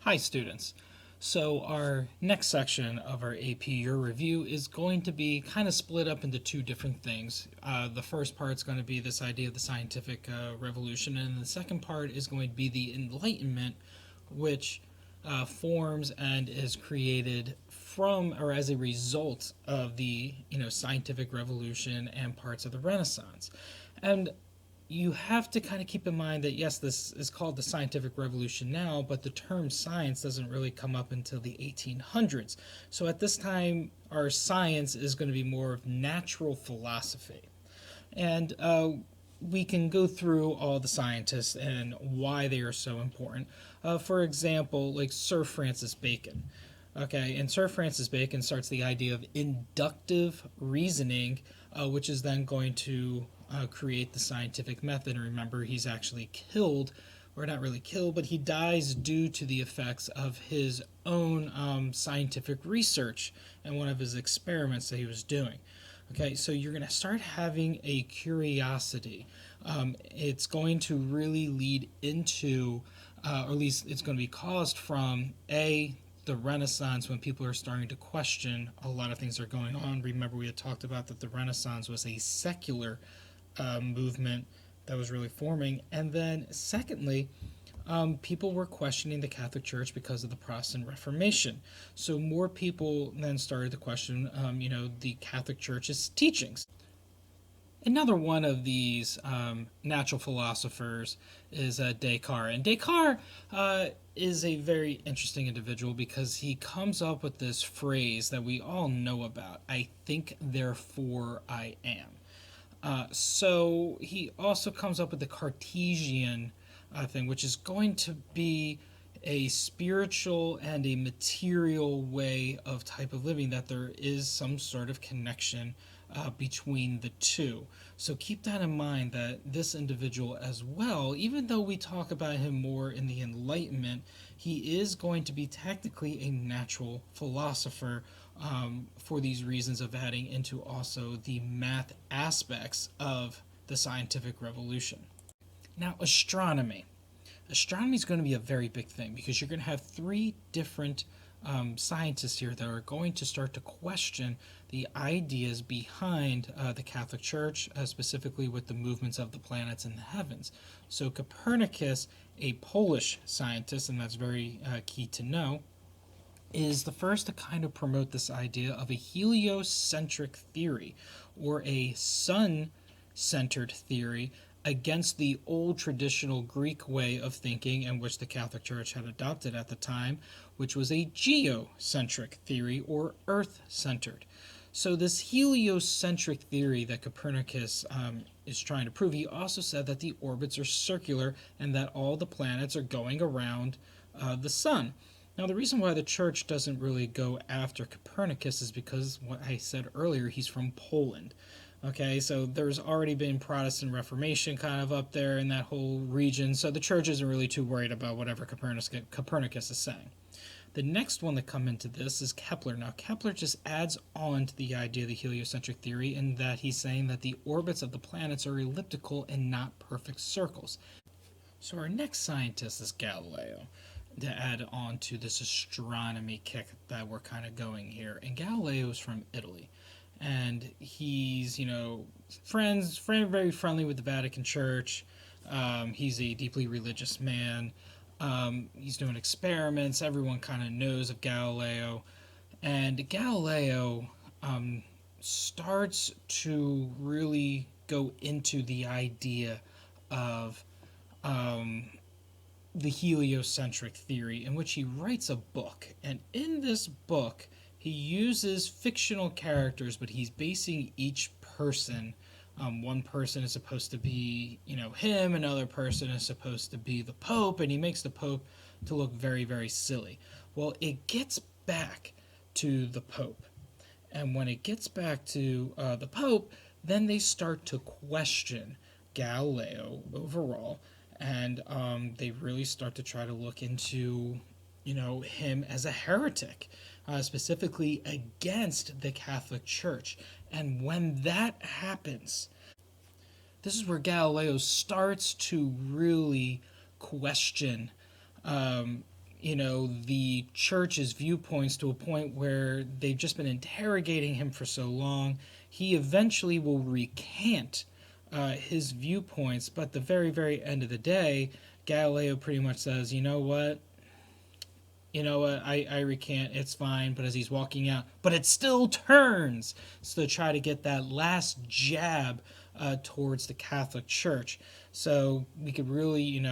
Hi students. So our next section of our AP Year Review is going to be kind of split up into two different things. The first part is going to be this idea of the scientific revolution, and the second part is going to be the Enlightenment, which forms and is created from or as a result of the scientific revolution and parts of the Renaissance. And you have to kind of keep in mind that yes, this is called the scientific revolution now, but the term science doesn't really come up until the 1800s. So at this time, our science is going to be more of natural philosophy. And we can go through all the scientists and why they are so important. For example, like Sir Francis Bacon. Okay, and Sir Francis Bacon starts the idea of inductive reasoning, which is then going to create the scientific method. And remember, he's actually killed, or not really killed, but he dies due to the effects of his own scientific research and one of his experiments that he was doing. Okay, so you're going to start having a curiosity. It's going to really lead into, or at least it's going to be caused from, the Renaissance, when people are starting to question a lot of things that are going on. Remember, we had talked about that the Renaissance was a secular movement that was really forming. And then, secondly, people were questioning the Catholic Church because of the Protestant Reformation. So more people then started to question, the Catholic Church's teachings. Another one of these natural philosophers is Descartes. And Descartes is a very interesting individual because he comes up with this phrase that we all know about: I think, therefore I am. So he also comes up with the Cartesian thing, which is going to be a spiritual and a material way of type of living, that there is some sort of connection between the two. So keep that in mind, that this individual as well, even though we talk about him more in the Enlightenment, he is going to be technically a natural philosopher for these reasons of adding into also the math aspects of the scientific revolution. Now, astronomy. Astronomy is going to be a very big thing because you're going to have three different scientists here that are going to start to question the ideas behind the Catholic Church, specifically with the movements of the planets in the heavens. So Copernicus, a Polish scientist, and that's very key to know, is the first to kind of promote this idea of a heliocentric theory, or a sun-centered theory, against the old traditional Greek way of thinking, in which the Catholic Church had adopted at the time, which was a geocentric theory, or earth-centered. So this heliocentric theory that Copernicus is trying to prove, he also said that the orbits are circular and that all the planets are going around the sun. Now, the reason why the church doesn't really go after Copernicus is because, what I said earlier, he's from Poland. Okay, so there's already been Protestant Reformation kind of up there in that whole region, so the church isn't really too worried about whatever Copernicus is saying. The next one that come into this is Kepler. Now, Kepler just adds on to the idea of the heliocentric theory, in that he's saying that the orbits of the planets are elliptical and not perfect circles. So our next scientist is Galileo, to add on to this astronomy kick that we're kind of going here. And Galileo is from Italy. And he's, very friendly with the Vatican Church. He's a deeply religious man. He's doing experiments. Everyone kind of knows of Galileo. And Galileo starts to really go into the idea of the heliocentric theory, in which he writes a book. And in this book, he uses fictional characters, but he's basing each person. One person is supposed to be, him. Another person is supposed to be the Pope, and he makes the Pope to look very, very silly. Well, it gets back to the Pope. And when it gets back to the Pope, then they start to question Galileo overall, and they really start to try to look into, him as a heretic. Specifically against the Catholic Church. And when that happens, this is where Galileo starts to really question the church's viewpoints to a point where they've just been interrogating him for so long. He eventually will recant his viewpoints, but at the very, very end of the day, Galileo pretty much says, I recant, it's fine. But as he's walking out, but it still turns. So to try to get that last jab towards the Catholic Church. So we could really,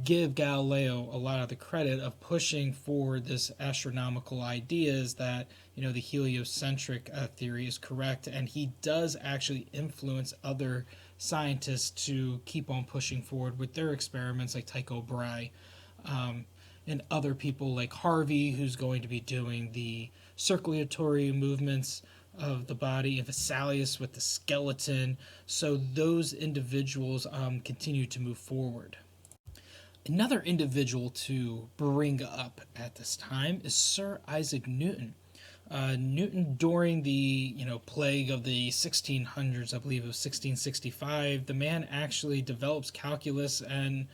give Galileo a lot of the credit of pushing for this astronomical ideas that, the heliocentric theory is correct. And he does actually influence other scientists to keep on pushing forward with their experiments, like Tycho Brahe. And other people like Harvey, who's going to be doing the circulatory movements of the body, and Vesalius with the skeleton. So those individuals continue to move forward. Another individual to bring up at this time is Sir Isaac Newton. Newton, during the plague of the 1600s, I believe it was 1665, the man actually develops calculus and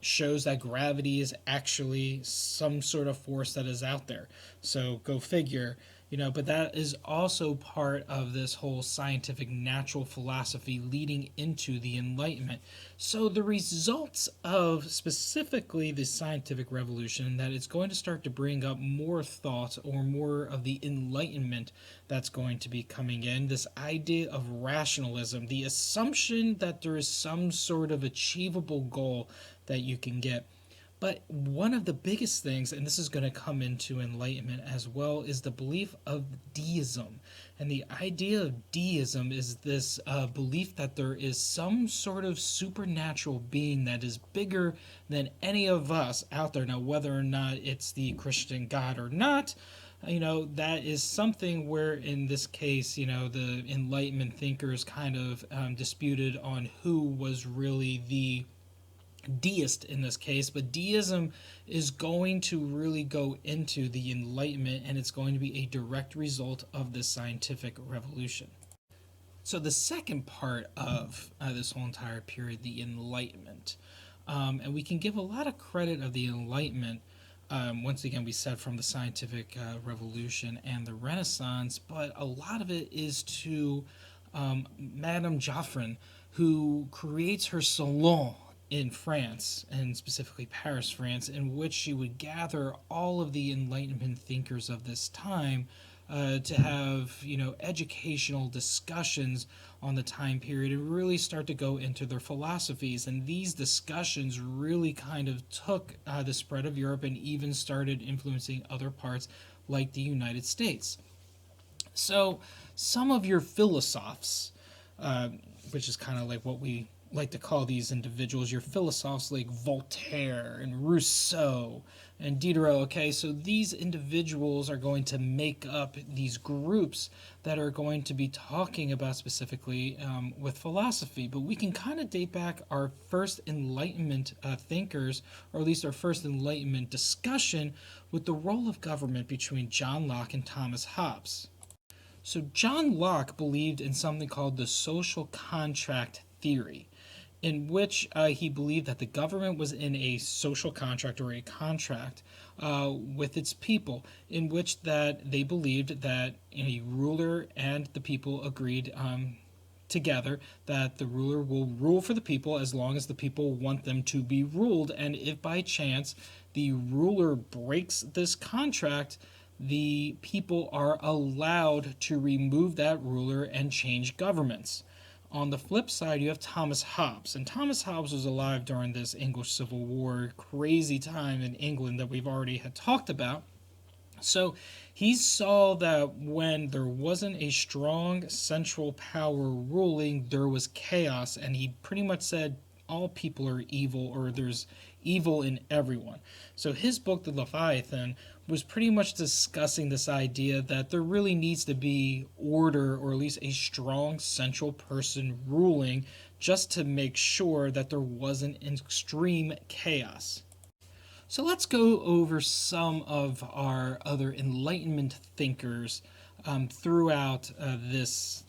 shows that gravity is actually some sort of force that is out there. So go figure. But that is also part of this whole scientific natural philosophy leading into the Enlightenment. So the results of specifically the scientific revolution, that it's going to start to bring up more thought or more of the Enlightenment that's going to be coming in. This idea of rationalism, the assumption that there is some sort of achievable goal that you can get. But one of the biggest things, and this is going to come into Enlightenment as well, is the belief of deism. And the idea of deism is this belief that there is some sort of supernatural being that is bigger than any of us out there. Now, whether or not it's the Christian God or not, that is something where, in this case, the Enlightenment thinkers kind of disputed on who was really the deist in this case. But deism is going to really go into the Enlightenment, and it's going to be a direct result of the scientific revolution. So the second part of this whole entire period, the Enlightenment, and we can give a lot of credit of the Enlightenment, once again, we said, from the scientific revolution and the Renaissance, but a lot of it is to Madame Geoffrin, who creates her salon in France, and specifically Paris, France, in which she would gather all of the Enlightenment thinkers of this time to have, educational discussions on the time period and really start to go into their philosophies. And these discussions really kind of took the spread of Europe and even started influencing other parts like the United States. So some of your philosophers, which is kind of like what we like to call these individuals, your philosophers like Voltaire and Rousseau and Diderot. Okay, so these individuals are going to make up these groups that are going to be talking about specifically with philosophy. But we can kind of date back our first Enlightenment thinkers, or at least our first Enlightenment discussion, with the role of government between John Locke and Thomas Hobbes. So John Locke believed in something called the social contract theory, in which he believed that the government was in a social contract, or a contract with its people, in which that they believed that a ruler and the people agreed together that the ruler will rule for the people as long as the people want them to be ruled. And if by chance the ruler breaks this contract, the people are allowed to remove that ruler and change governments. On the flip side, you have Thomas Hobbes. And Thomas Hobbes was alive during this English Civil War, crazy time in England that we've already had talked about. So he saw that when there wasn't a strong central power ruling, there was chaos. And he pretty much said all people are evil, or there's evil in everyone. So his book, The Leviathan, was pretty much discussing this idea that there really needs to be order, or at least a strong central person ruling, just to make sure that there wasn't extreme chaos. So let's go over some of our other Enlightenment thinkers throughout this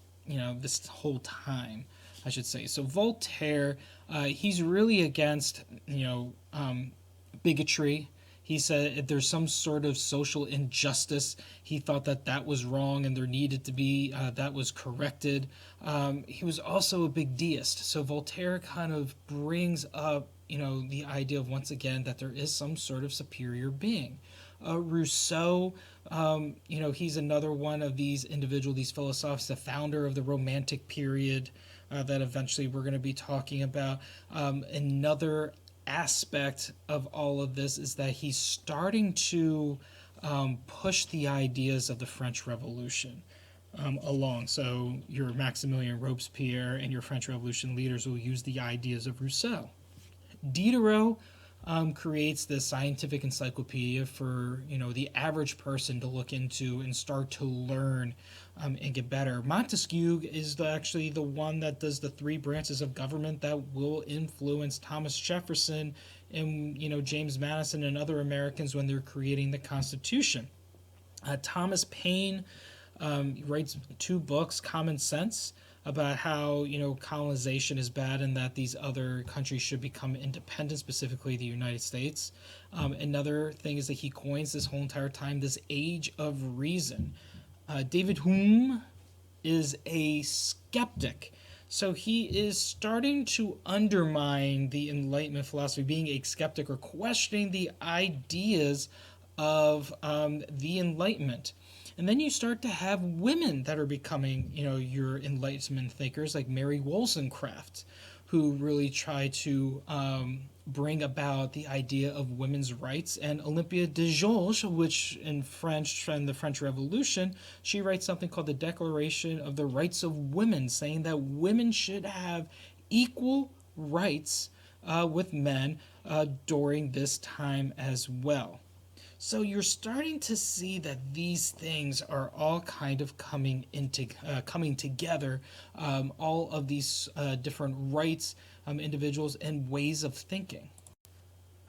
whole time, I should say. So Voltaire, he's really against bigotry. He said if there's some sort of social injustice, he thought that that was wrong and there needed to be that was corrected. He was also a big deist. So Voltaire kind of brings up, the idea of, once again, that there is some sort of superior being. Rousseau, he's another one of these individuals, these philosophers, the founder of the Romantic period that eventually we're going to be talking about. Another aspect of all of this is that he's starting to push the ideas of the French Revolution along. So your Maximilien Robespierre and your French Revolution leaders will use the ideas of Rousseau. Diderot creates the scientific encyclopedia for the average person to look into and start to learn and get better. Montesquieu is actually the one that does the three branches of government that will influence Thomas Jefferson and James Madison and other Americans when they're creating the Constitution. Thomas Paine writes 2 books, Common Sense, about how colonization is bad and that these other countries should become independent, specifically the United States. Another thing is that he coins this whole entire time this age of reason. David Hume is a skeptic. So he is starting to undermine the Enlightenment philosophy, being a skeptic or questioning the ideas of the Enlightenment. And then you start to have women that are becoming, your Enlightenment thinkers, like Mary Wollstonecraft, who really try to bring about the idea of women's rights. And Olympia de Gouges, which in French, in the French Revolution, she writes something called the Declaration of the Rights of Women, saying that women should have equal rights with men during this time as well. So you're starting to see that these things are all kind of coming together. All of these different rights, individuals, and ways of thinking.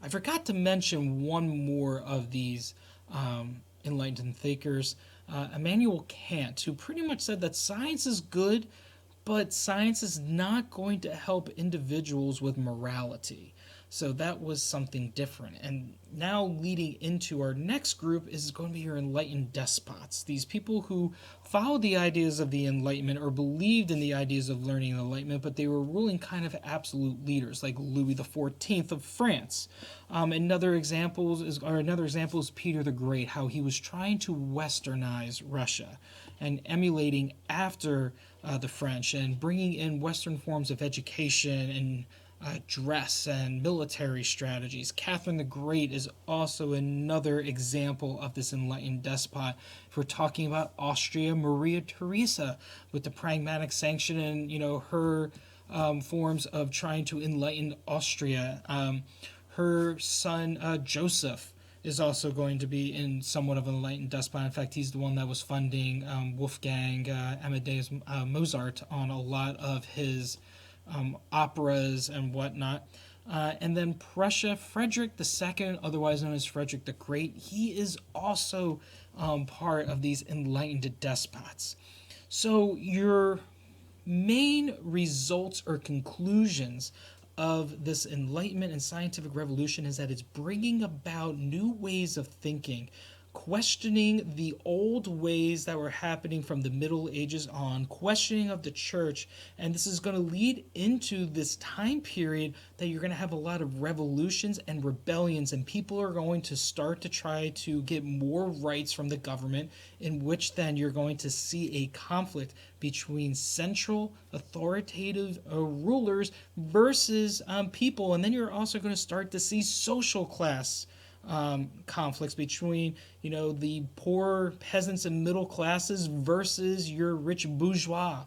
I forgot to mention one more of these enlightened thinkers, Immanuel Kant, who pretty much said that science is good, but science is not going to help individuals with morality. So that was something different. And now leading into our next group is going to be your enlightened despots. These people who followed the ideas of the Enlightenment or believed in the ideas of learning the Enlightenment, but they were ruling kind of absolute leaders, like Louis XIV of France. Another example is Peter the Great, how he was trying to westernize Russia and emulating after the French and bringing in Western forms of education and dress and military strategies. Catherine the Great is also another example of this enlightened despot. If we're talking about Austria, Maria Theresa with the pragmatic sanction and her forms of trying to enlighten Austria. Her son Joseph is also going to be in somewhat of an enlightened despot. In fact, he's the one that was funding Wolfgang Amadeus Mozart on a lot of his operas and whatnot. And then Prussia, Frederick II, otherwise known as Frederick the Great, he is also part of these enlightened despots. So your main results or conclusions of this Enlightenment and scientific revolution is that it's bringing about new ways of thinking, questioning the old ways that were happening from the Middle Ages on, questioning of the church, and this is going to lead into this time period that you're going to have a lot of revolutions and rebellions, and people are going to start to try to get more rights from the government, in which then you're going to see a conflict between central authoritative rulers versus people, and then you're also going to start to see social class conflicts between the poor peasants and middle classes versus your rich bourgeois.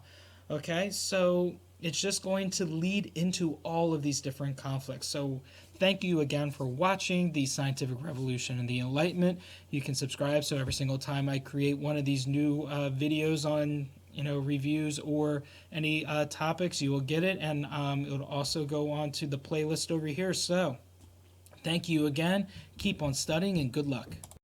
Okay, so it's just going to lead into all of these different conflicts. So thank you again for watching the Scientific Revolution and the Enlightenment. You can subscribe so every single time I create one of these new videos on reviews or any topics, you will get it, and it will also go on to the playlist over here. So thank you again. Keep on studying and good luck.